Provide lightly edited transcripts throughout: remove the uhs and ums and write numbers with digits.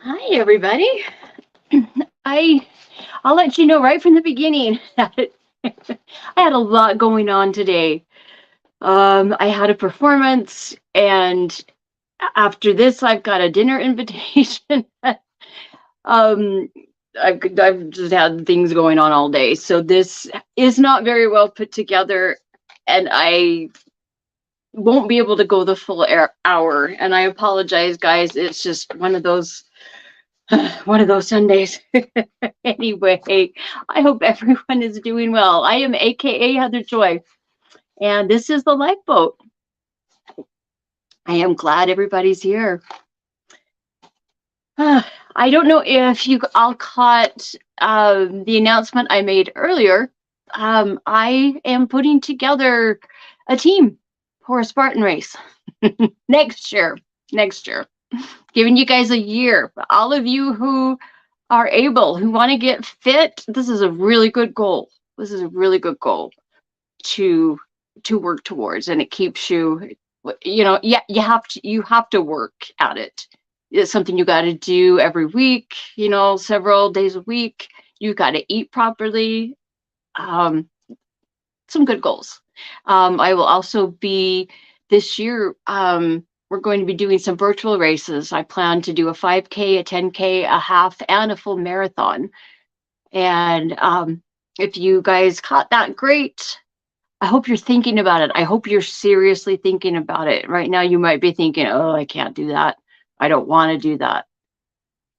Hi, everybody. I I'll let you know right from the beginning that I had a lot going on today. I had a performance, and after this, I've got a dinner invitation. um, I've just had things going on all day, so this is not very well put together, and I won't be able to go the full hour. And I apologize, guys. It's just one of those Sundays. Anyway, I hope everyone is doing well. I am AKA Heather Joy, and this is the Lifeboat. I am glad everybody's here. I don't know if you all caught the announcement I made earlier. I am putting together a team for a Spartan race next year. Next year, giving you guys a year. All of you who are able, who want to get fit, this is a really good goal. This is a really good goal to work towards, and it keeps you, yeah, you have to work at it. It's something you got to do every week, several days a week. You got to eat properly. Um, some good goals. I will also be this year. We're going to be doing some virtual races. I plan to do a 5K, a 10K, a half, and a full marathon. And if you guys caught that, great. I hope you're thinking about it. I hope you're seriously thinking about it. Right now, you might be thinking, oh, I can't do that. I don't want to do that.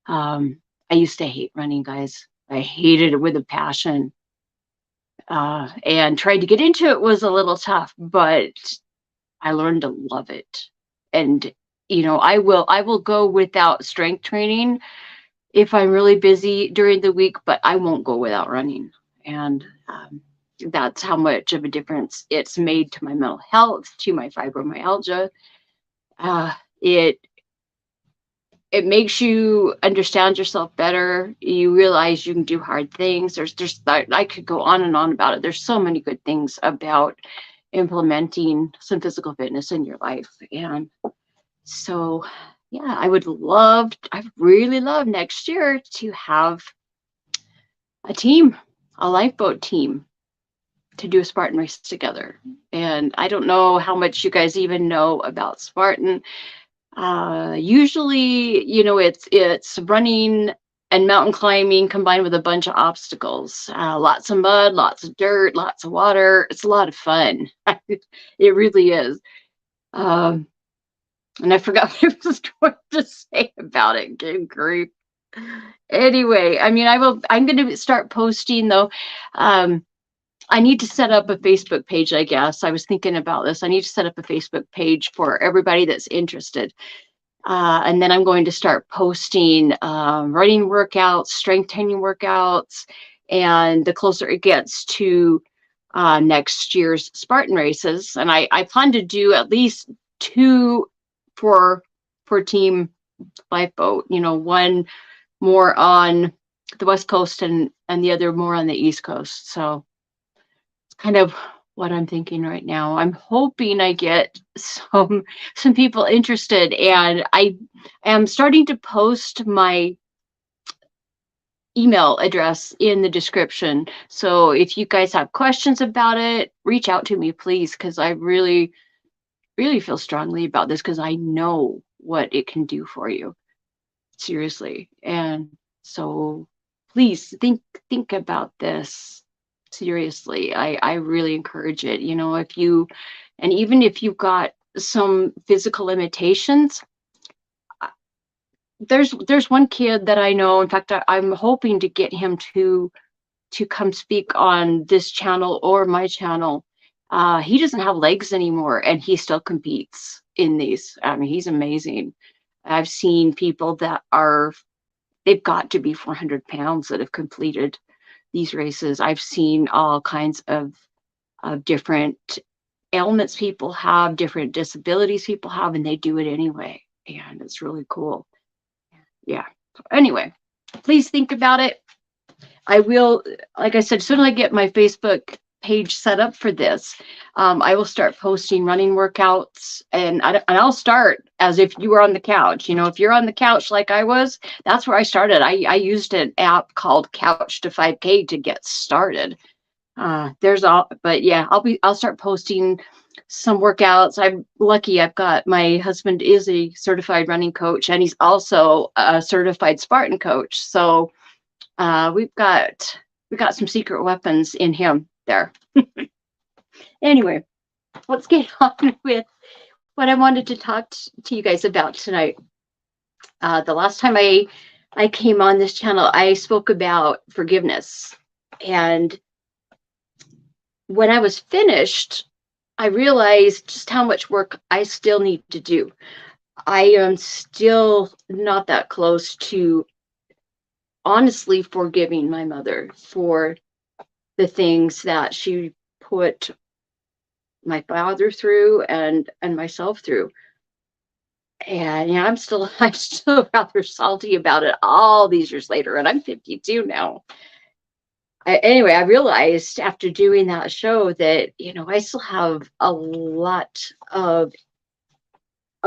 I used to hate running, guys. I hated it with a passion. And tried to get into it was a little tough, but I learned to love it. And I will go without strength training if I'm really busy during the week, but I won't go without running. And that's how much of a difference it's made to my mental health, to my fibromyalgia. Uh, it it makes you understand yourself better. You realize you can do hard things. I could go on and on about it. There's so many good things about implementing some physical fitness in your life. And so, yeah, I really love next year to have a team, a lifeboat team, to do a Spartan race together. And I don't know how much you guys even know about Spartan. Usually, it's running and mountain climbing combined with a bunch of obstacles. Lots of mud, lots of dirt, lots of water. It's a lot of fun. It really is. Um, and I forgot what I was going to say about it. Good grief. Anyway, I mean, I'm going to start posting though. Um, I need to set up a Facebook page, I guess. I was thinking about this. I need to set up a Facebook page for everybody that's interested. And then I'm going to start posting running workouts, strength training workouts, and the closer it gets to next year's Spartan races. And I plan to do at least two for Team Lifeboat. One more on the West Coast and the other more on the East Coast. So it's kind of what I'm thinking right now. I'm hoping I get some people interested, and I am starting to post my email address in the description. So if you guys have questions about it, reach out to me, please, because I really, really feel strongly about this because I know what it can do for you. Seriously. And so please think about this seriously. I really encourage it. And even if you've got some physical limitations, there's one kid that I know. In fact, I'm hoping to get him to come speak on this channel or my channel. He doesn't have legs anymore, and he still competes in these. I mean, he's amazing. I've seen people they've got to be 400 pounds that have completed these races. I've seen all kinds of different ailments people have, different disabilities people have, and they do it anyway. And it's really cool. Yeah. Anyway, please think about it. I will, like I said, as soon as I get my Facebook page set up for this. I will start posting running workouts, and I'll start as if you were on the couch. If you're on the couch like I was, that's where I started. I used an app called Couch to 5K to get started. But yeah, I'll start posting some workouts. I'm lucky. I've got, my husband is a certified running coach, and he's also a certified Spartan coach. So we've got some secret weapons in him there. Anyway, let's get on with what I wanted to talk to you guys about tonight. The last time I came on this channel, I spoke about forgiveness. And when I was finished, I realized just how much work I still need to do. I am still not that close to honestly forgiving my mother for the things that she put my father through and myself through. And I'm still rather salty about it all these years later, and I'm 52 now. Anyway, I realized after doing that show that I still have a lot of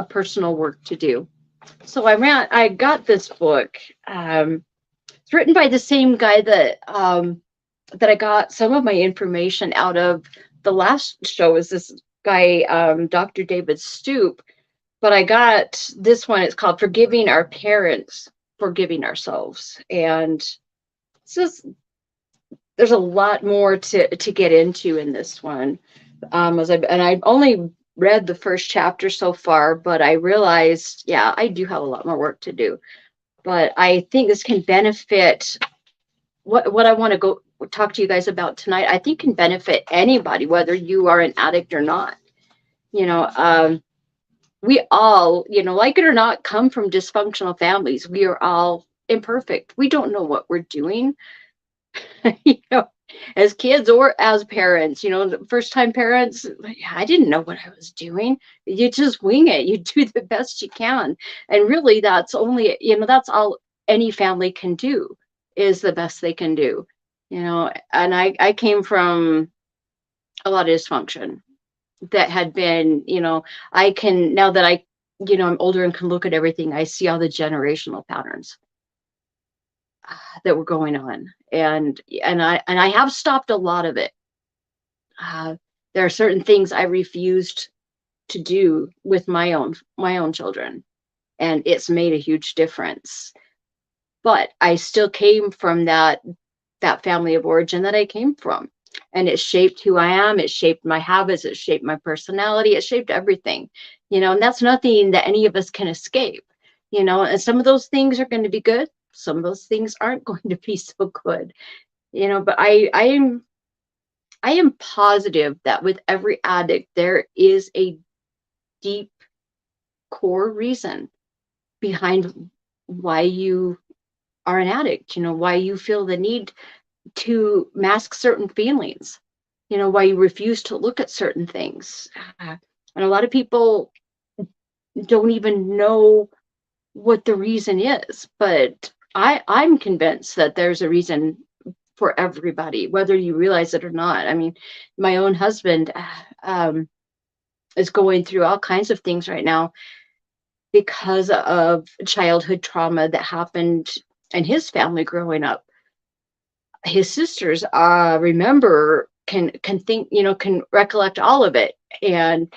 personal work to do. So I got this book. It's written by the same guy that I got some of my information out of. The last show is this guy, Dr. David Stoop, but I got this one. It's called Forgiving Our Parents, Forgiving Ourselves. And it's just, there's a lot more to get into in this one. I've only read the first chapter so far, but I realized, yeah, I do have a lot more work to do. But I think this can benefit what I want to go talk to you guys about tonight. I think can benefit anybody, whether you are an addict or not. We all, like it or not, come from dysfunctional families. We are all imperfect. We don't know what we're doing. As kids or as parents, first time parents, I didn't know what I was doing. You just wing it. You do the best you can. And really that's that's all any family can do, is the best they can do. And I came from a lot of dysfunction that had been, I can, now that I'm older and can look at everything, I see all the generational patterns that were going on, and I have stopped a lot of it. There are certain things I refused to do with my own children, and it's made a huge difference. But I still came from that family of origin that I came from, and it shaped who I am. It shaped my habits. It shaped my personality. It shaped everything, and that's nothing that any of us can escape. And some of those things are going to be good. Some of those things aren't going to be so good, but I am positive that with every addict, there is a deep core reason behind why you are an addict, why you feel the need to mask certain feelings, why you refuse to look at certain things. And a lot of people don't even know what the reason is, but I'm convinced that there's a reason for everybody, whether you realize it or not. I mean, my own husband is going through all kinds of things right now because of childhood trauma that happened in his family growing up. His sisters remember, can think, can recollect all of it, and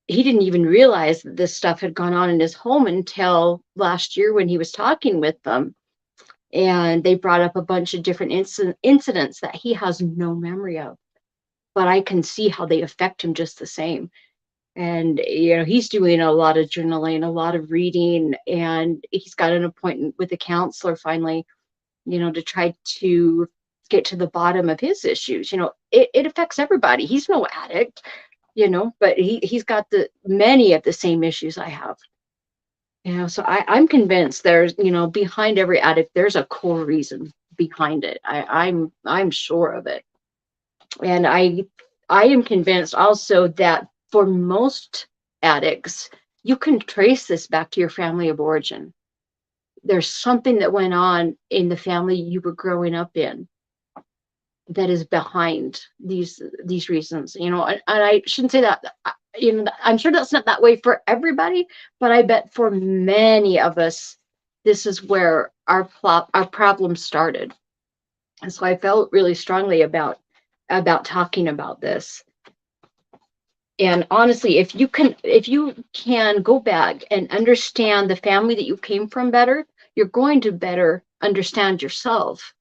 he didn't even realize that this stuff had gone on in his home until last year when he was talking with them. And they brought up a bunch of different incidents that he has no memory of. But I can see how they affect him just the same. And, he's doing a lot of journaling, a lot of reading, and he's got an appointment with a counselor finally, to try to get to the bottom of his issues. It affects everybody. He's no addict, but he's got many of the same issues I have. So I'm convinced there's, behind every addict, there's a core reason behind it. I'm sure of it. And I am convinced also that for most addicts, you can trace this back to your family of origin. There's something that went on in the family you were growing up in that is behind these reasons, and I shouldn't say that, I'm sure that's not that way for everybody, but I bet for many of us, this is where our problem started. And so I felt really strongly about talking about this. And honestly, if you can go back and understand the family that you came from better, you're going to better understand yourself,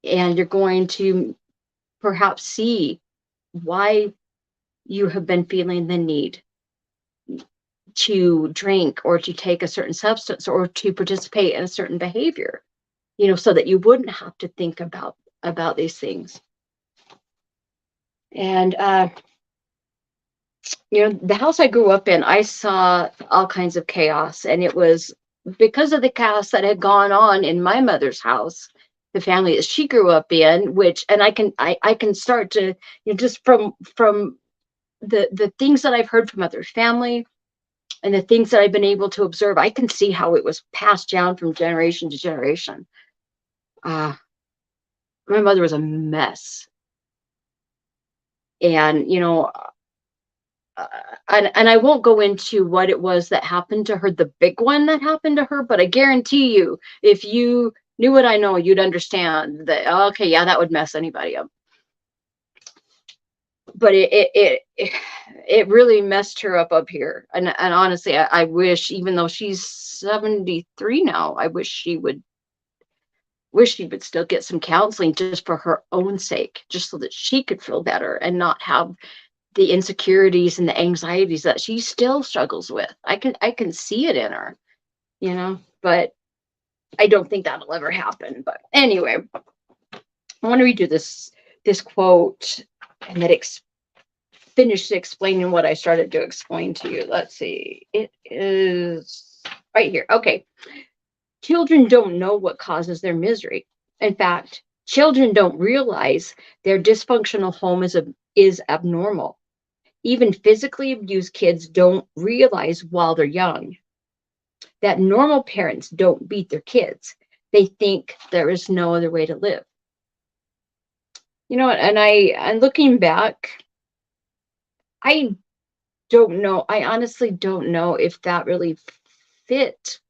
and you're going to perhaps see why you have been feeling the need to drink or to take a certain substance or to participate in a certain behavior, so that you wouldn't have to think about these things. And the house I grew up in, I saw all kinds of chaos, and it was because of the chaos that had gone on in my mother's house, the family that she grew up in, and I can start to, just from the things that I've heard from other family and the things that I've been able to observe, I can see how it was passed down from generation to generation. My mother was a mess, and and I won't go into what it was that happened to her, the big one that happened to her, but I guarantee you, if you knew what I know, you'd understand that, okay, yeah, that would mess anybody up. But it really messed her up here. And honestly, I wish, even though she's 73 now, I wish she would still get some counseling just for her own sake, just so that she could feel better and not have the insecurities and the anxieties that she still struggles with. I can see it in her, but I don't think that'll ever happen. But anyway, I want to read you this quote, and that finished explaining what I started to explain to you. Let's see. It is right here. Okay. Children don't know what causes their misery. In fact, children don't realize their dysfunctional home is abnormal. Even physically abused kids don't realize while they're young that normal parents don't beat their kids. They think there is no other way to live. And looking back, I don't know. I honestly don't know if that really fit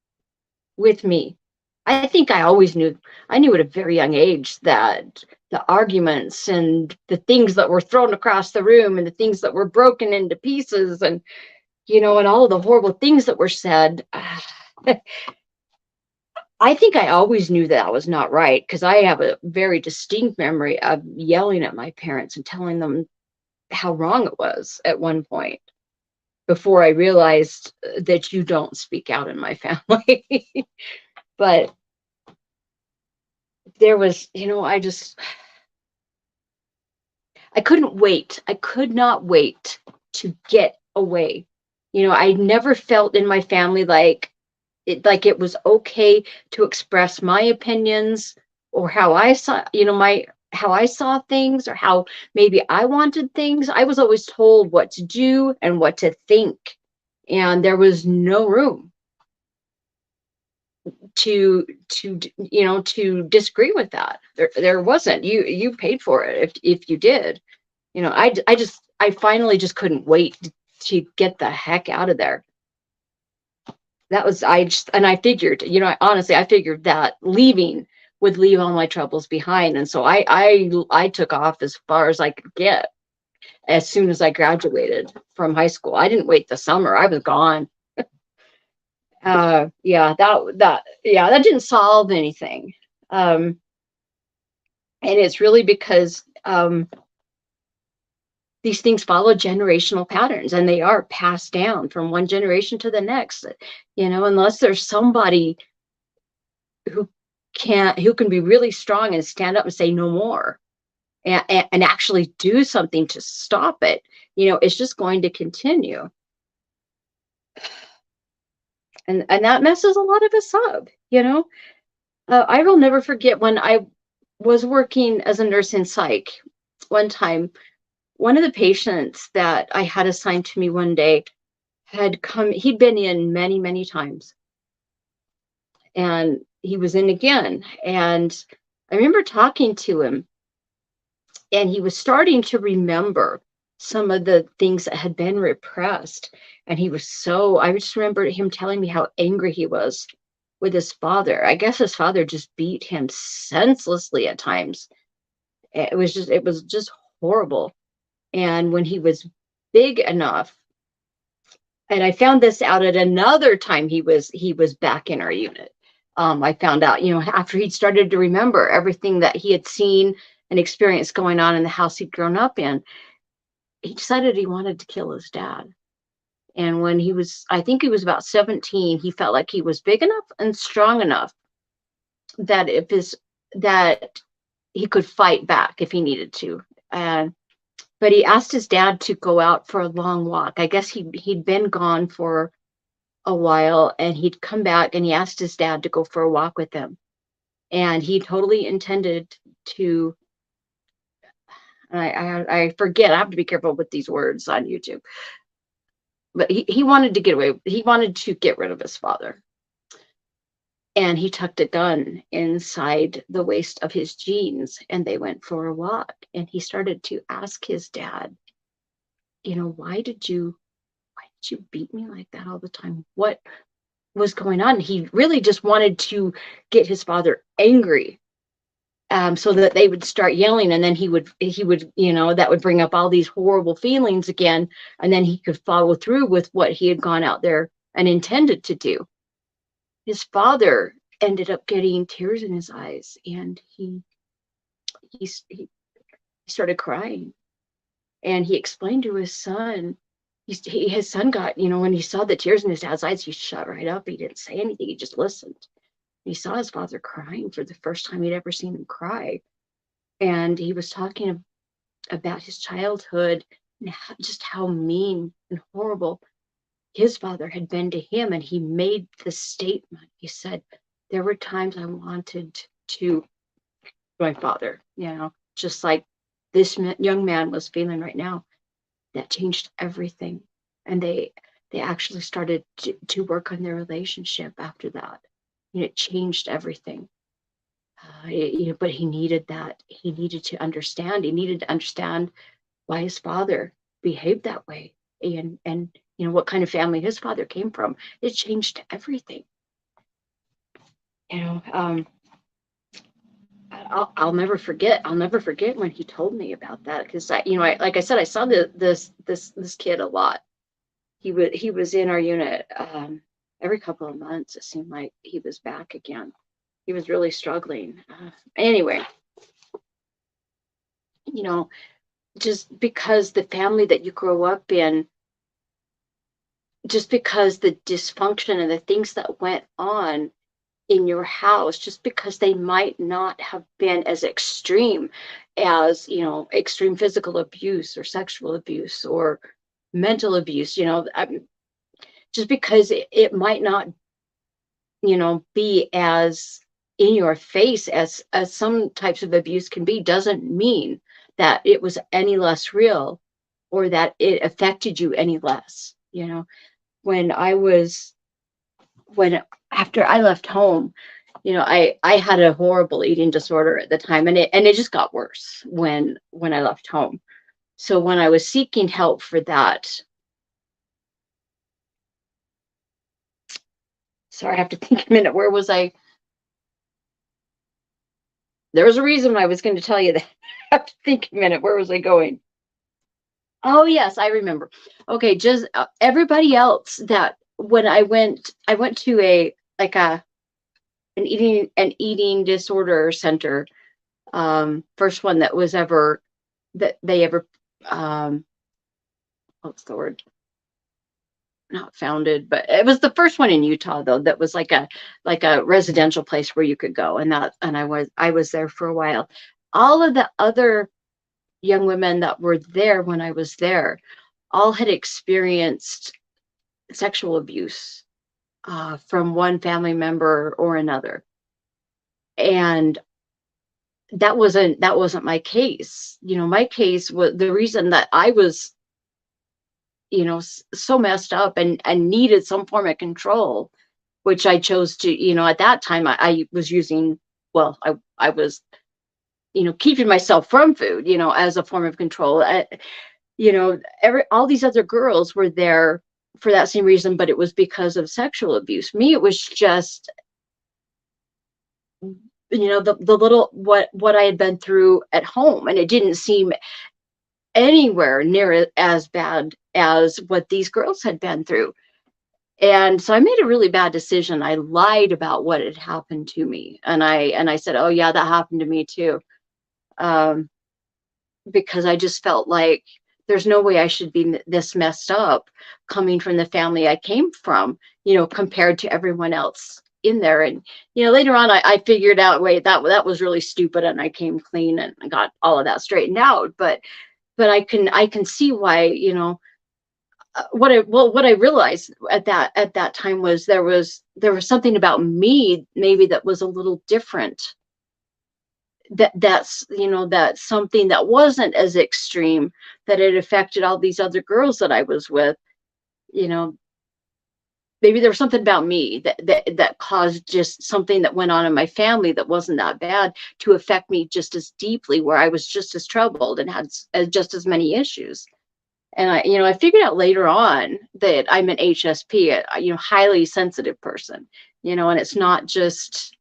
with me. I think I knew at a very young age that the arguments and the things that were thrown across the room and the things that were broken into pieces, and and all the horrible things that were said, I think I always knew that was not right, because I have a very distinct memory of yelling at my parents and telling them how wrong it was at one point, before I realized that you don't speak out in my family. But there was, I couldn't wait. I could not wait to get away. I never felt in my family like it was okay to express my opinions, or how I saw, how I saw things, or how maybe I wanted things. I was always told what to do and what to think, and there was no room to disagree with that. There wasn't. You paid for it if you did. I finally just couldn't wait to get the heck out of there. That was, I figured, honestly, I figured that leaving would leave all my troubles behind. And so I took off as far as I could get as soon as I graduated from high school. I didn't wait the summer. I was gone. Yeah, that didn't solve anything. And it's really because these things follow generational patterns, and they are passed down from one generation to the next. Unless there's somebody who can be really strong and stand up and say no more, and actually do something to stop it, it's just going to continue. And that messes a lot of us up. I will never forget when I was working as a nurse in psych. One time, one of the patients that I had assigned to me one day he'd been in many, many times. And he was in again. And I remember talking to him, and he was starting to remember some of the things that had been repressed. And I just remember him telling me how angry he was with his father. I guess his father just beat him senselessly at times. It was just horrible. And when he was big enough, and I found this out at another time he was back in our unit. I found out, after he'd started to remember everything that he had seen and experienced going on in the house he'd grown up in, he decided he wanted to kill his dad. And when I think he was about 17, he felt like he was big enough and strong enough that that he could fight back if he needed to. But he asked his dad to go out for a long walk. I guess he'd been gone for a while, and he'd come back, and he asked his dad to go for a walk with him. And he totally intended to, I forget, I have to be careful with these words on YouTube, but he wanted to get away. He wanted to get rid of his father. And he tucked a gun inside the waist of his jeans, and they went for a walk. And he started to ask his dad, why did you beat me like that all the time? What was going on? He really just wanted to get his father angry, so that they would start yelling, and then he would, that would bring up all these horrible feelings again, and then he could follow through with what he had gone out there and intended to do. His father ended up getting tears in his eyes, and he started crying, and he explained to his son. His son got, when he saw the tears in his dad's eyes, he shut right up. He didn't say anything. He just listened. He saw his father crying for the first time he'd ever seen him cry. And he was talking about his childhood and just how mean and horrible his father had been to him. And he made the statement. He said, there were times I wanted to my father, just like this young man was feeling right now. That changed everything. And they actually started to work on their relationship after that. It changed everything. But he needed that. He needed to understand. He needed to understand why his father behaved that way, and what kind of family his father came from. It changed everything. I'll never forget. I'll never forget when he told me about that, because like I said, I saw this kid a lot. He was in our unit every couple of months. It seemed like he was back again. He was really struggling. Anyway, just because the family that you grow up in, just because the dysfunction and the things that went on in your house, just because they might not have been as extreme as, extreme physical abuse or sexual abuse or mental abuse, just because it might not, be as in your face as some types of abuse can be, doesn't mean that it was any less real or that it affected you any less. When after I left home, I had a horrible eating disorder at the time, and it just got worse when I left home. So when I was seeking help for that, sorry, I have to think a minute. Where was I? There was a reason I was going to tell you that. I have to think a minute. Where was I going? Oh yes, I remember. Okay, just everybody else that when I went to an eating disorder center. First one that was ever that they ever what's the word? Not founded, but it was the first one in Utah though, that was like a residential place where you could go, and I was there for a while. All of the other young women that were there when I was there all had experienced sexual abuse from one family member or another. And that wasn't my case. My case was the reason that I was, so messed up and needed some form of control, which I chose to, at that time I was using, well, I was keeping myself from food, as a form of control. All these other girls were there for that same reason, but it was because of sexual abuse. Me, it was just, the little what I had been through at home, and it didn't seem anywhere near as bad as what these girls had been through. And so I made a really bad decision. I lied about what had happened to me, and I said, "Oh yeah, that happened to me too," um, because I just felt like there's no way I should be this messed up coming from the family I came from, compared to everyone else in there. And later on, I figured out, wait, that was really stupid, and I came clean and got all of that straightened out. But I can see why, what I realized at that time was there was something about me maybe that was a little different, that's something that wasn't as extreme, that it affected all these other girls that I was with. you know Maybe there was something about me that caused just something that went on in my family that wasn't that bad to affect me just as deeply, where I was just as troubled and had just as many issues. And I figured out later on that I'm an HSP, highly sensitive person, and it's not just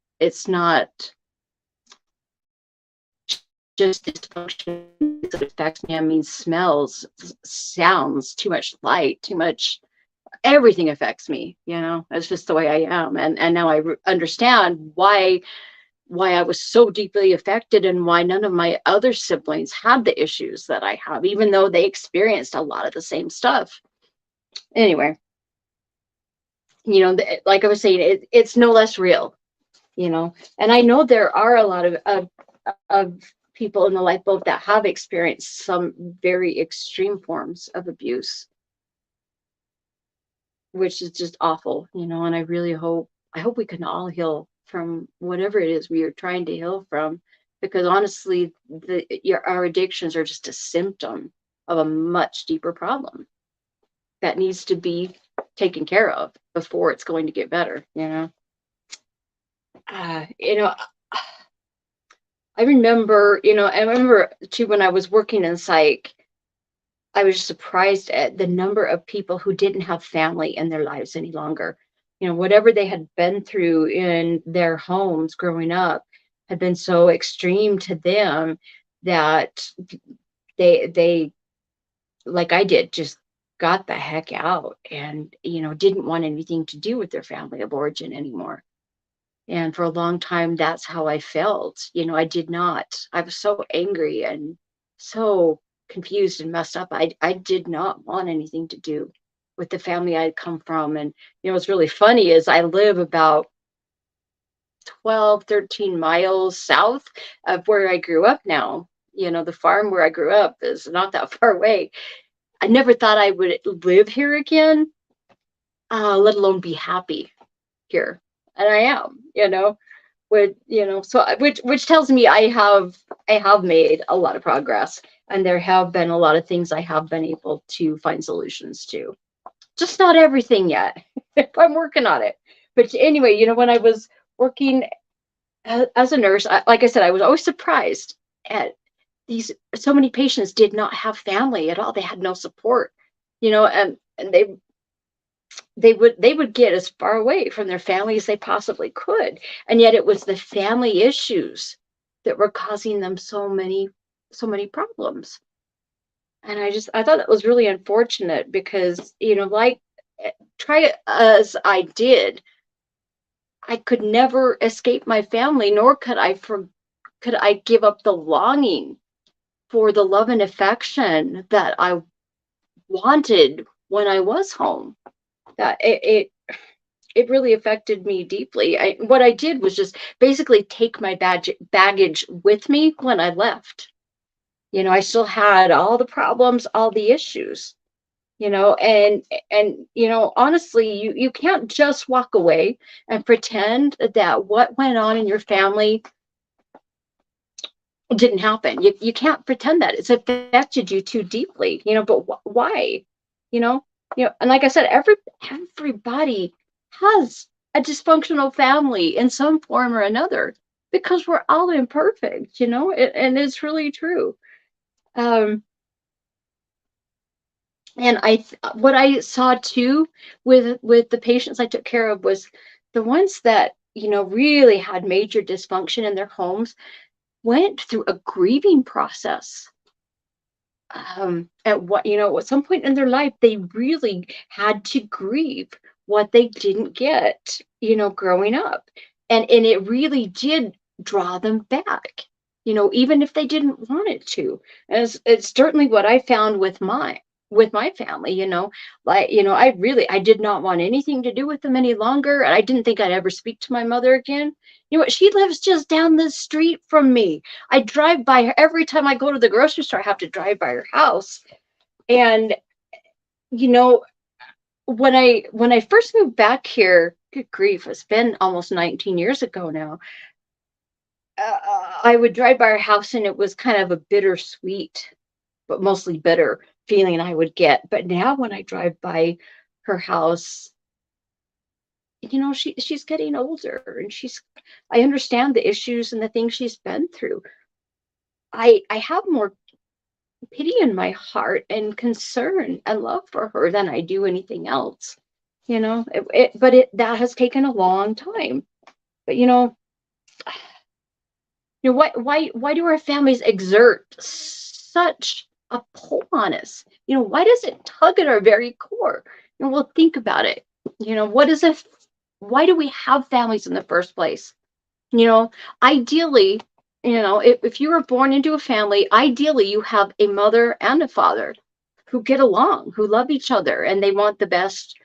dysfunction that affects me. I mean, smells, sounds, too much light, too much, everything affects me. It's just the way I am. And now I understand why I was so deeply affected, and why none of my other siblings had the issues that I have, even though they experienced a lot of the same stuff. Anyway, like I was saying, it's no less real, and I know there are a lot of people in the lifeboat that have experienced some very extreme forms of abuse, which is just awful, and I hope we can all heal from whatever it is we are trying to heal from, because honestly, our addictions are just a symptom of a much deeper problem that needs to be taken care of before it's going to get better. Uh, you know, I remember too, when I was working in psych, I was surprised at the number of people who didn't have family in their lives any longer. Whatever they had been through in their homes growing up had been so extreme to them that they like I did, just got the heck out, and didn't want anything to do with their family of origin anymore. And for a long time, that's how I felt. I was so angry and so confused and messed up. I did not want anything to do with the family I'd come from. And, what's really funny is I live about 12, 13 miles south of where I grew up now. The farm where I grew up is not that far away. I never thought I would live here again, let alone be happy here. And I am, which tells me I have made a lot of progress, and there have been a lot of things I have been able to find solutions to. Just not everything yet. I'm working on it. But anyway, when I was working as a nurse, like I said, I was always surprised at so many patients did not have family at all. They had no support, and they would get as far away from their family as they possibly could, and yet it was the family issues that were causing them so many problems. And I thought that was really unfortunate, because like, try as I did, I could never escape my family, nor could I give up the longing for the love and affection that I wanted when I was home. That it really affected me deeply. What I did was just basically take my baggage with me when I left. I still had all the problems, all the issues, and honestly, you can't just walk away and pretend that what went on in your family didn't happen. You can't pretend that. It's affected you too deeply, but why? And like I said, everybody has a dysfunctional family in some form or another. because we're all imperfect, and it's really true. Um, and what I saw too with the patients I took care of was the ones that, really had major dysfunction in their homes went through a grieving process. At some point in their life, they really had to grieve what they didn't get, growing up. And it really did draw them back, even if they didn't want it to. And it's certainly what I found with my family, like, I did not want anything to do with them any longer. And I didn't think I'd ever speak to my mother again. You know what? She lives just down the street from me. I drive by her every time I go to the grocery store. I have to drive by her house. And you know, when I first moved back here, good grief, it's been almost 19 years ago now. I would drive by her house, and it was kind of a bittersweet, but mostly bitter feeling I would get. But now when I drive by her house, she's getting older, and I understand the issues and the things she's been through. I have more pity in my heart and concern and love for her than I do anything else. That has taken a long time. But why do our families exert such a pull on us? Why does it tug at our very core? Well, think about it. What is it? Why do we have families in the first place? Ideally, if you were born into a family, ideally you have a mother and a father who get along, who love each other, and they want the best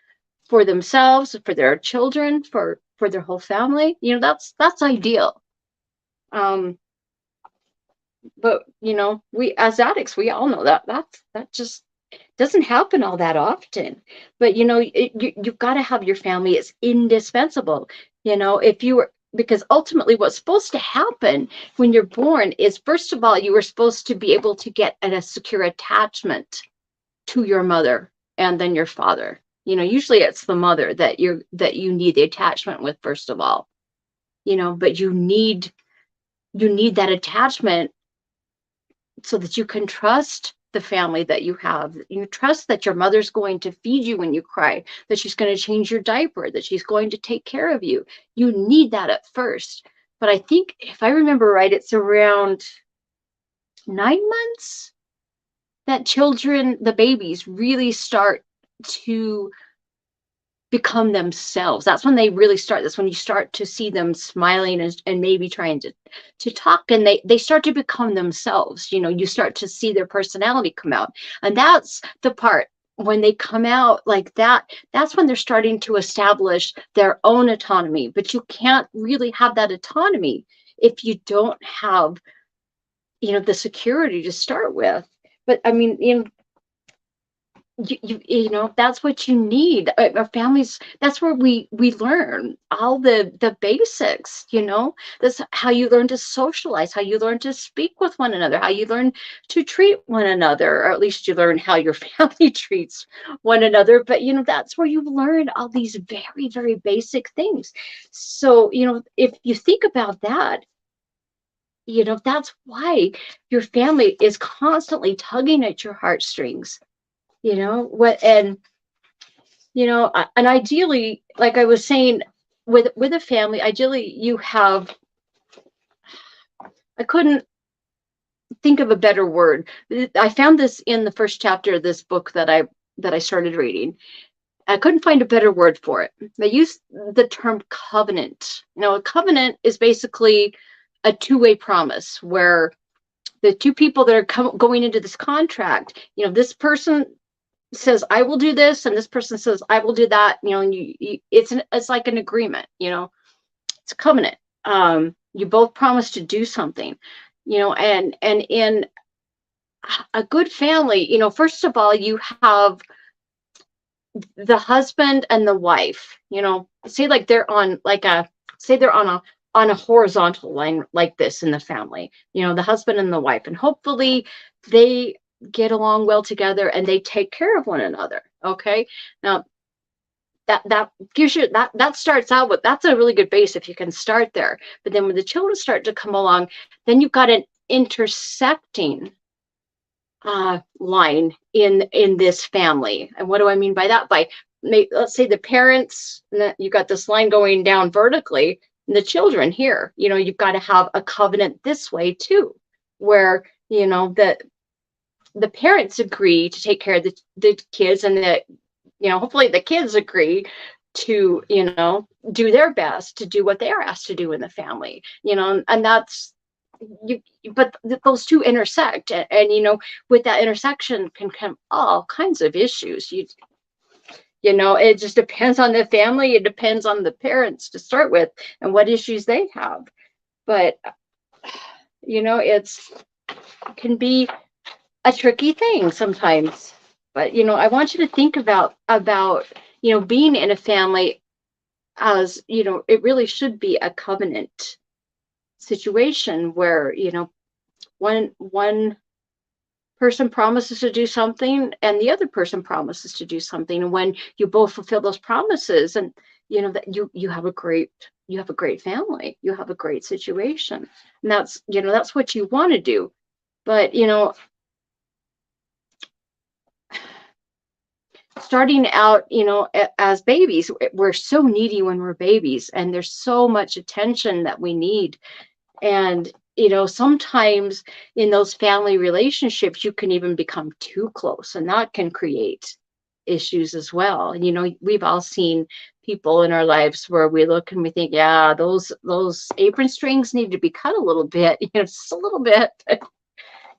for themselves, for their children, for their whole family. That's ideal. But we as addicts, we all know that just doesn't happen all that often. But you've got to have your family. It's indispensable. If you were Because ultimately what's supposed to happen when you're born is, first of all, you were supposed to be able to get a secure attachment to your mother and then your father. Usually it's the mother that you need the attachment with, first of all. But you need that attachment so that you can trust the family that you have. You trust that your mother's going to feed you when you cry, that she's going to change your diaper, that she's going to take care of you. You need that at first. But I think, if I remember right, it's around 9 months that the babies, really start to become themselves. That's when they really start. That's when you start to see them smiling and maybe trying to talk, and they start to become themselves. You start to see their personality come out. And that's the part when they come out like that. That's when they're starting to establish their own autonomy. But you can't really have that autonomy if you don't have the security to start with. But I mean, that's what you need. Our families, that's where we learn all the basics. That's how you learn to socialize, how you learn to speak with one another, how you learn to treat one another, or at least you learn how your family treats one another. But that's where you learn all these very, very basic things. So if you think about that, that's why your family is constantly tugging at your heartstrings. And ideally, like I was saying, with a family, ideally you have, I couldn't think of a better word. I found this in the first chapter of this book that I started reading. I couldn't find a better word for it. They use the term covenant. A covenant is basically a two-way promise, where the two people that are going into this contract, this person says I will do this, and this person says I will do that. And it's like an agreement. It's a covenant. You both promise to do something. And in a good family, first of all, you have the husband and the wife. Say like they're on a horizontal line like this in the family. The husband and the wife, and hopefully they get along well together and they take care of one another. Okay. Now, that gives you that starts out with, that's a really good base if you can start there. But then when the children start to come along, then you've got an intersecting line in this family. And what do I mean by that? By, let's say the parents, you got this line going down vertically, and the children here, you've got to have a covenant this way too, where the parents agree to take care of the kids, and that hopefully the kids agree to do their best to do what they are asked to do in the family, and that's you. But those two intersect, and with that intersection can come all kinds of issues. It just depends on the family, it depends on the parents to start with and what issues they have. But it can be a tricky thing sometimes. But I want you to think about being in a family as it really should be a covenant situation where one person promises to do something and the other person promises to do something, and when you both fulfill those promises, and that you have a great family, you have a great situation, and that's what you want to do. But starting out, as babies, we're so needy when we're babies, and there's so much attention that we need. And, sometimes in those family relationships, you can even become too close, and that can create issues as well. And, we've all seen people in our lives where we look and we think, yeah, those apron strings need to be cut a little bit, just a little bit.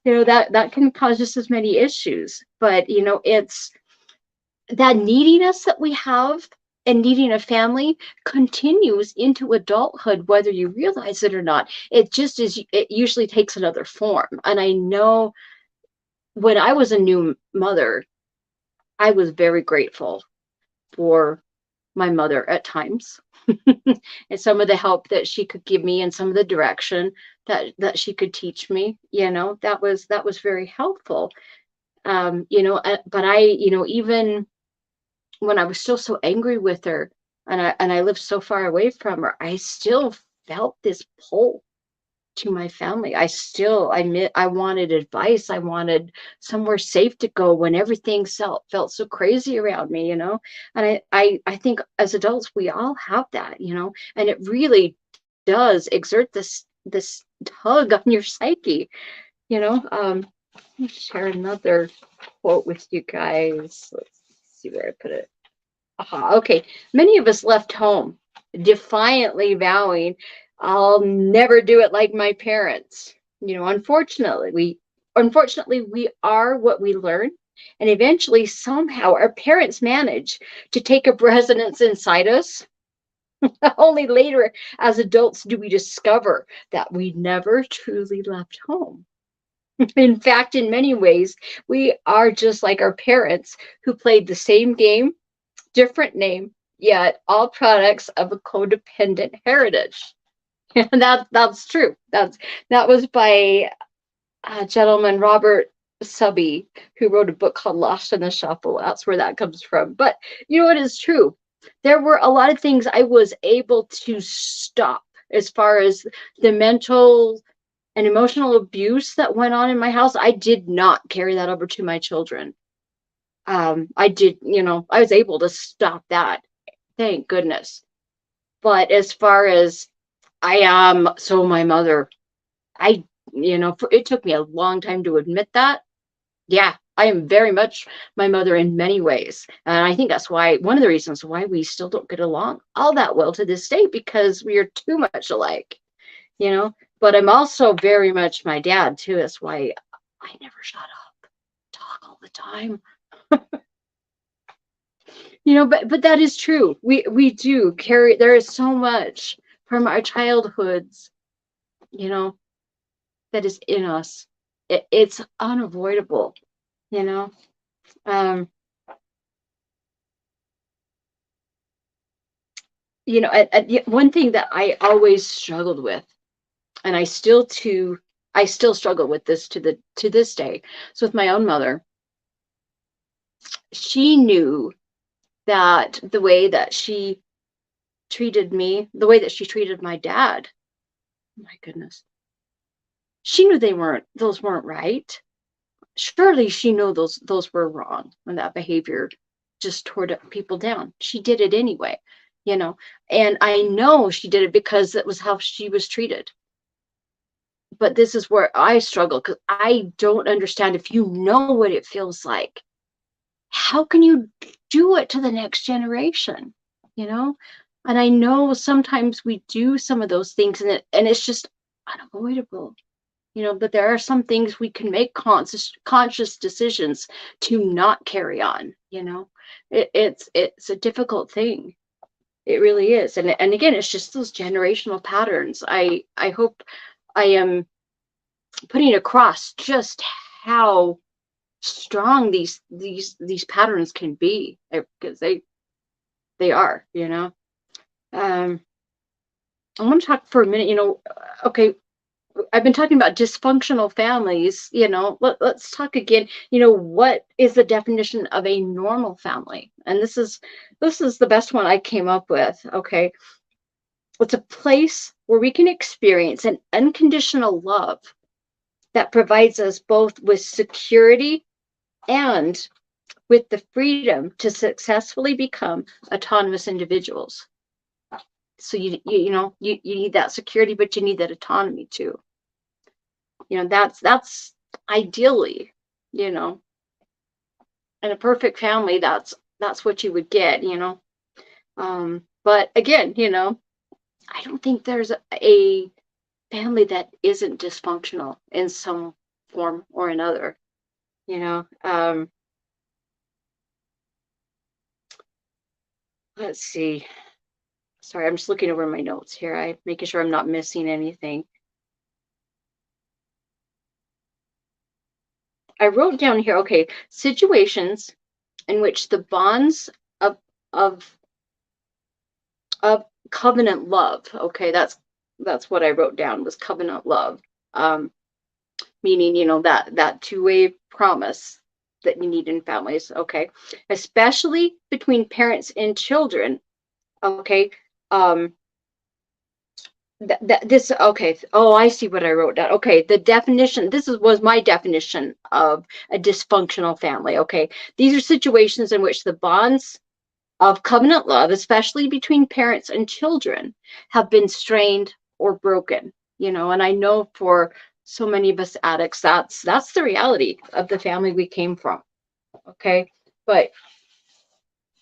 That can cause just as many issues. But, it's that neediness that we have, and needing a family, continues into adulthood, whether you realize it or not. It just is. It usually takes another form. And I know when I was a new mother, I was very grateful for my mother at times, and some of the help that she could give me, and some of the direction that she could teach me. That was very helpful. But I, even when I was still so angry with her, and I lived so far away from her, I still felt this pull to my family. I wanted advice. I wanted somewhere safe to go when everything felt so crazy around me, And I think as adults we all have that, and it really does exert this tug on your psyche, Let me share another quote with you guys. Let's see where I put it. Okay. Many of us left home defiantly vowing, I'll never do it like my parents. Unfortunately, we are what we learn. And eventually, somehow, our parents manage to take up residence inside us. Only later, as adults, do we discover that we never truly left home. In fact, in many ways, we are just like our parents who played the same game, different name, yet all products of a codependent heritage. And that's true. That was by a gentleman, Robert Subby, who wrote a book called Lost in the Shuffle. That's where that comes from. But it is true. There were a lot of things I was able to stop as far as the mental and emotional abuse that went on in my house. I did not carry that over to my children. I did, I was able to stop that. Thank goodness. But as far as I am, so my mother, it took me a long time to admit that. Yeah, I am very much my mother in many ways. And I think that's one of the reasons why we still don't get along all that well to this day, because we are too much alike, But I'm also very much my dad too. That's why I never shut up, talk all the time. But that is true. We do carry, there is so much from our childhoods, that is in us. It's unavoidable, um, one thing that I always struggled with, and I still struggle with this to this day. So with my own mother, she knew that the way that she treated me, the way that she treated my dad, my goodness, she knew those weren't right. Surely she knew those were wrong, and that behavior just tore people down. She did it anyway, you know. And I know she did it because it was how she was treated. But this is where I struggle, because I don't understand. If you know what it feels like, how can you do it to the next generation? You know? And I know sometimes we do some of those things, and it's just unavoidable. But there are some things we can make conscious decisions to not carry on. It's a difficult thing. It really is. And again, it's just those generational patterns. I hope I am putting across just how strong these patterns can be, because they are. I want to talk for a minute. Okay, I've been talking about dysfunctional families. Let's talk again. What is the definition of a normal family? And this is the best one I came up with. Okay, it's a place where we can experience an unconditional love that provides us both with security and with the freedom to successfully become autonomous individuals. So you need that security, but you need that autonomy too. That's ideally, in a perfect family, that's what you would get. But again, I don't think there's a family that isn't dysfunctional in some form or another. Let's see. Sorry, I'm just looking over my notes here. I'm making sure I'm not missing anything. I wrote down here, okay, situations in which the bonds of of of covenant love. Okay, that's what I wrote down, was covenant love. Meaning, that two-way promise that you need in families. Okay, especially between parents and children. Okay, this, okay, oh, I see what I wrote down. Okay, the definition, was my definition of a dysfunctional family. Okay, these are situations in which the bonds of covenant love, especially between parents and children, have been strained or broken. And I know for so many of us addicts, that's the reality of the family we came from. Okay, but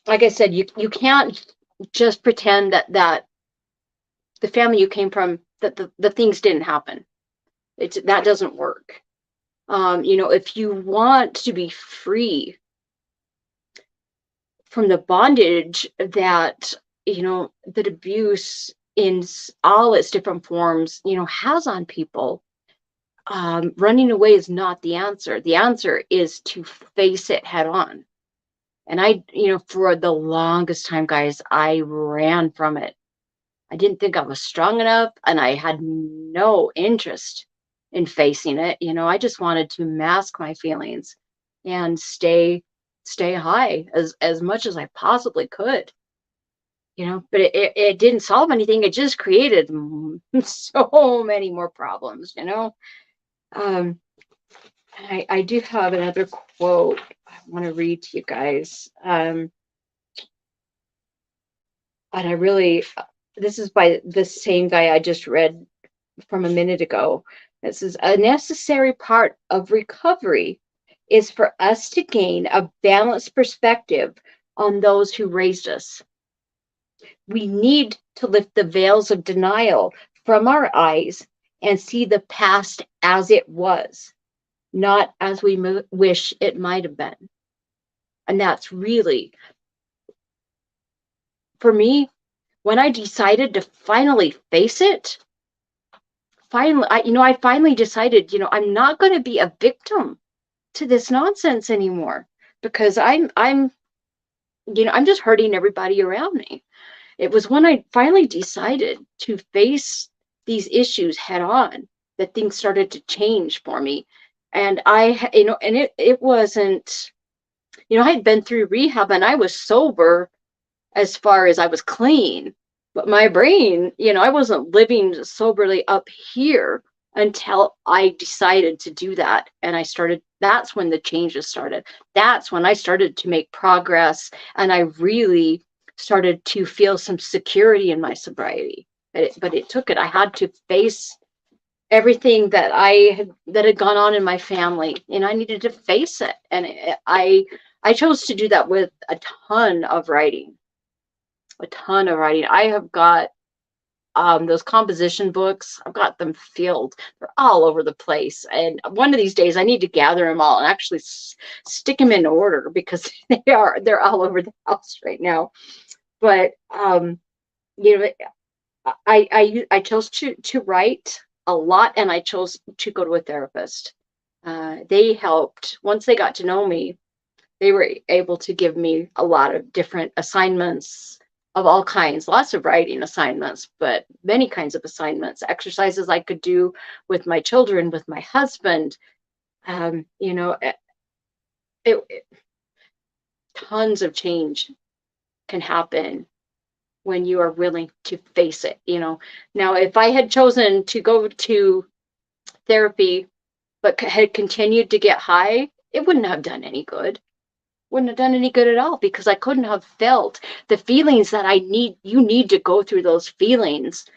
like I said, you can't just pretend that the family you came from, that the things didn't happen. That doesn't work. If you want to be free from the bondage that that abuse in all its different forms has on people, running away is not the answer. The answer is to face it head on. And for the longest time, guys, I ran from it. I didn't think I was strong enough, and I had no interest in facing it. I just wanted to mask my feelings and stay high as much as I possibly could. But it didn't solve anything. It just created so many more problems. I do have another quote I want to read to you guys. And I really, this is by the same guy I just read from a minute ago. It says, a necessary part of recovery is for us to gain a balanced perspective on those who raised us. We need to lift the veils of denial from our eyes and see the past as it was, not as we wish it might have been. And that's really, for me, when I decided to finally face it, I finally decided, I'm not going to be a victim to this nonsense anymore, because I'm just hurting everybody around me. It was when I finally decided to face these issues head on that things started to change for me. And and it wasn't, I had been through rehab and I was sober as far as I was clean. But my brain, I wasn't living soberly up here until I decided to do that. And that's when the changes started. That's when I started to make progress. And I really started to feel some security in my sobriety. But it took it. I had to face everything that had gone on in my family, and I needed to face it. And I chose to do that with a ton of writing. I have got those composition books. I've got them filled. They're all over the place. And one of these days I need to gather them all and actually stick them in order, because they're all over the house right now. But you know, I chose to write a lot, and I chose to go to a therapist. They helped. Once they got to know me, they were able to give me a lot of different assignments of all kinds, lots of writing assignments, but many kinds of assignments, exercises I could do with my children, with my husband. It, tons of change can happen when you are willing to face it. Now, if I had chosen to go to therapy but had continued to get high, it wouldn't have done any good. Wouldn't have done any good at all, because I couldn't have felt the feelings that you need to go through those feelings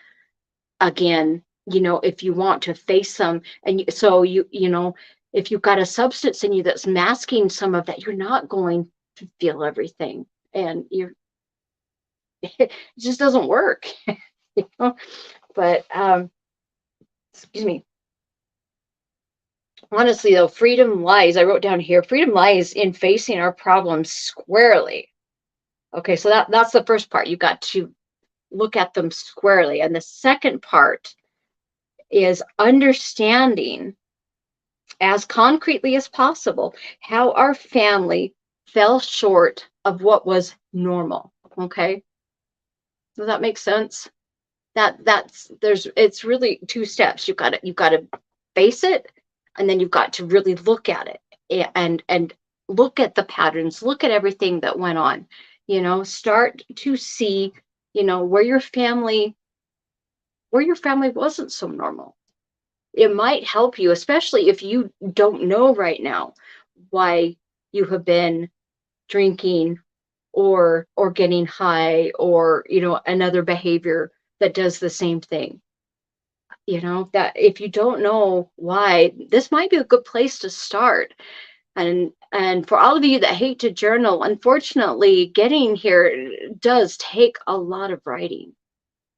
again, if you want to face them. And if you've got a substance in you that's masking some of that, you're not going to feel everything, and it just doesn't work. But excuse me. Honestly, though, I wrote down here, freedom lies in facing our problems squarely. Okay, so that's the first part. You've got to look at them squarely. And the second part is understanding as concretely as possible how our family fell short of what was normal. Okay, does that make sense? It's really two steps. You've got to face it, and then you've got to really look at it and look at the patterns, look at everything that went on. Start to see where your family wasn't so normal. It might help you, especially if you don't know right now why you have been drinking or getting high, or another behavior that does the same thing. That if you don't know why, this might be a good place to start. And for all of you that hate to journal, unfortunately, getting here does take a lot of writing.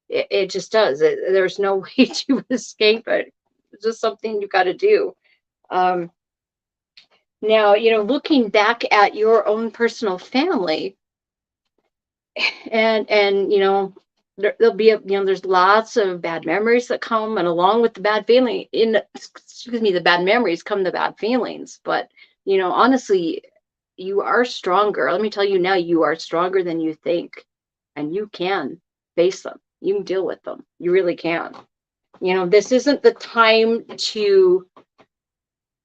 It just does. There's no way to escape it. It's just something you got to do. Now, looking back at your own personal family, and there'll be there's lots of bad memories that come, and along with the bad the bad memories come the bad feelings. But honestly, you are stronger. Let me tell you now, you are stronger than you think, and you can face them. You can deal with them. You really can. This isn't the time to.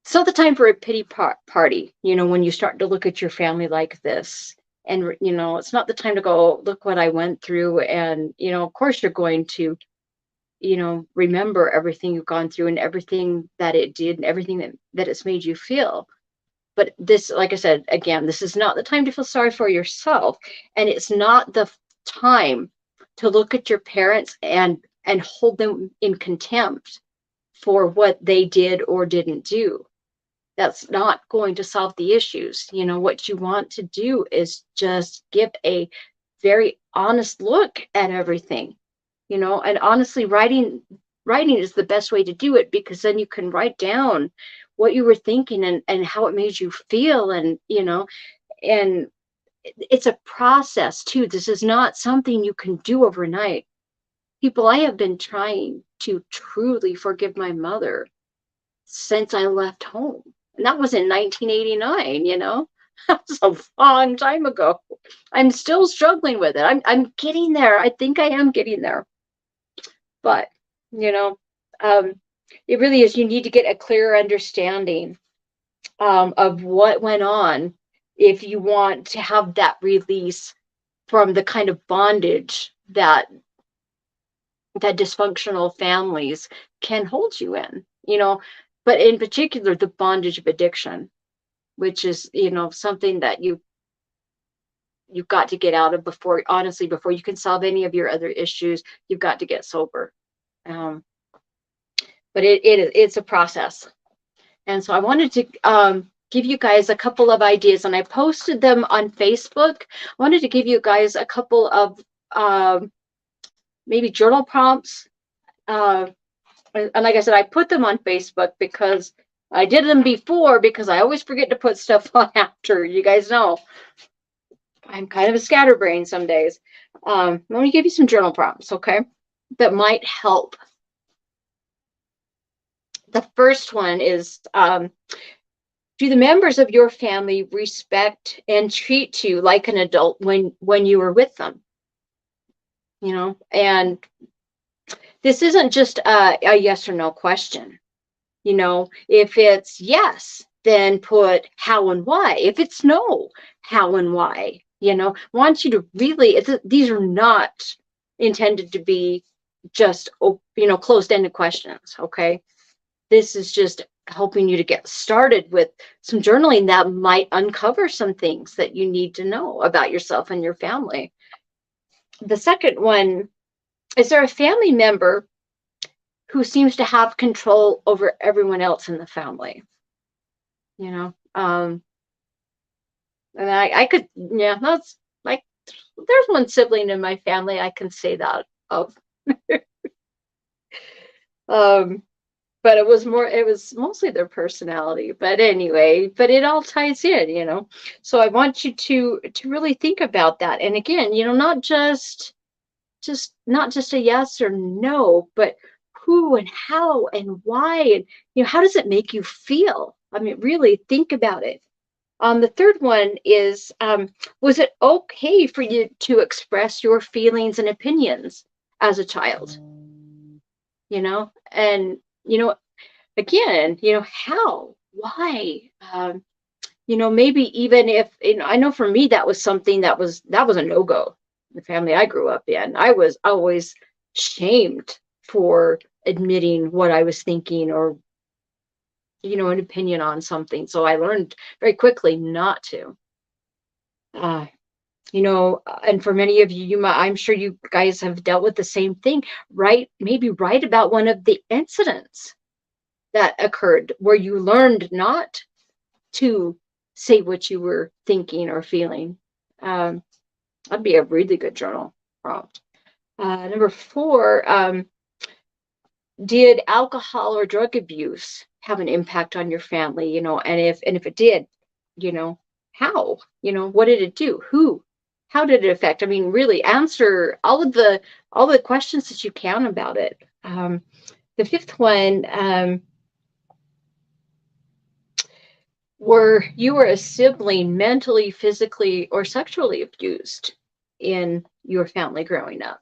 It's not the time for a pity party. When you start to look at your family like this. And, it's not the time to go, look what I went through. And, of course, you're going to, remember everything you've gone through and everything that it did and everything that it's made you feel. But this, like I said, again, this is not the time to feel sorry for yourself. And it's not the time to look at your parents and hold them in contempt for what they did or didn't do. That's not going to solve the issues. What you want to do is just give a very honest look at everything, and honestly, writing is the best way to do it, because then you can write down what you were thinking and how it made you feel. And, and it's a process too. This is not something you can do overnight. People, I have been trying to truly forgive my mother since I left home. And that was in 1989, That was a long time ago. I'm still struggling with it. I'm getting there. I think I am getting there. But, it really is. You need to get a clearer understanding of what went on if you want to have that release from the kind of bondage that dysfunctional families can hold you in, but in particular, the bondage of addiction, which is, something that you've got to get out of before, honestly, before you can solve any of your other issues. You've got to get sober. Um, but it's a process. And so I wanted to give you guys a couple of ideas, and I posted them on Facebook. I wanted to give you guys a couple of maybe journal prompts. And like I said, I put them on Facebook because I did them before, because I always forget to put stuff on after. You guys know I'm kind of a scatterbrain some days. Let me give you some journal prompts, okay, that might help. The first one is, do the members of your family respect and treat you like an adult when you were with them? And this isn't just a yes or no question. If it's yes, then put how and why. If it's no, how and why. Want you to really, these are not intended to be just, closed-ended questions, okay? This is just helping you to get started with some journaling that might uncover some things that you need to know about yourself and your family. The second one, is there a family member who seems to have control over everyone else in the family? And I could, that's like, there's one sibling in my family I can say that of. But it was mostly their personality. But anyway, but it all ties in. So I want you to really think about that. And again, not just a yes or no, but who and how and why, and how does it make you feel? I mean, really think about it. The third one is, was it okay for you to express your feelings and opinions as a child? And again, how, why, maybe even if, I know for me, that was something that was a no-go. The family I grew up in, I was always shamed for admitting what I was thinking, or an opinion on something. So I learned very quickly not to. And for many of you, I'm sure you guys have dealt with the same thing, right? Maybe write about one of the incidents that occurred where you learned not to say what you were thinking or feeling. That'd be a really good journal prompt. Number 4, did alcohol or drug abuse have an impact on your family? And if it did, how? What did it do? Who? How did it affect? I mean, really answer all the questions that you can about it. The 5th one, were you or a sibling mentally, physically, or sexually abused in your family growing up?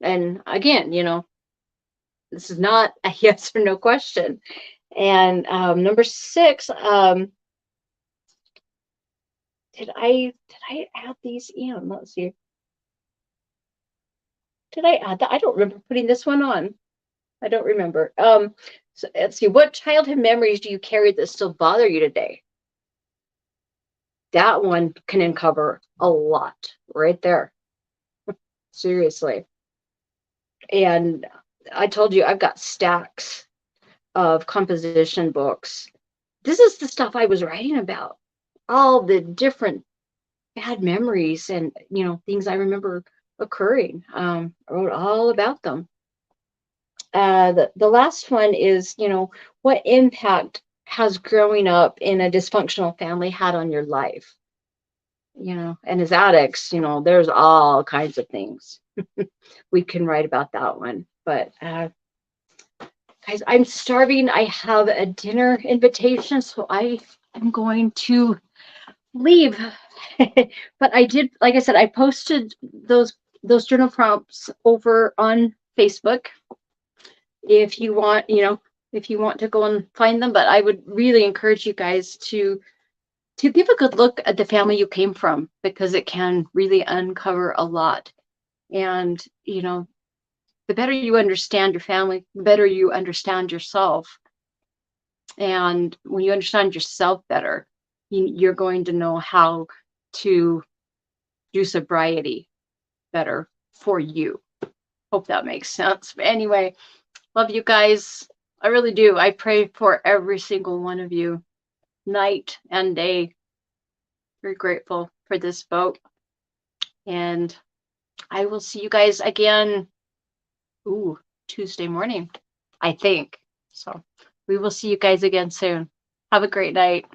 And again, this is not a yes or no question. And number 6, did I add these in? Let's see. Did I add that? I don't remember putting this one on. I don't remember. So let's see. What childhood memories do you carry that still bother you today? That one can uncover a lot right there. Seriously. And I told you, I've got stacks of composition books. This is the stuff I was writing about. All the different bad memories and, things I remember occurring. I wrote all about them. The last one is, what impact has growing up in a dysfunctional family had on your life? And as addicts, there's all kinds of things we can write about that one. But guys, I'm starving. I have a dinner invitation, so I am going to leave. But I did, like I said, I posted those journal prompts over on Facebook. If you want, if you want to go and find them, but I would really encourage you guys to to give a good look at the family you came from, because it can really uncover a lot. And, the better you understand your family, the better you understand yourself. And when you understand yourself better, you're going to know how to do sobriety better for you. Hope that makes sense. But anyway, love you guys. I really do. I pray for every single one of you, night and day. Very grateful for this vote. And I will see you guys again. Tuesday morning, I think. So we will see you guys again soon. Have a great night.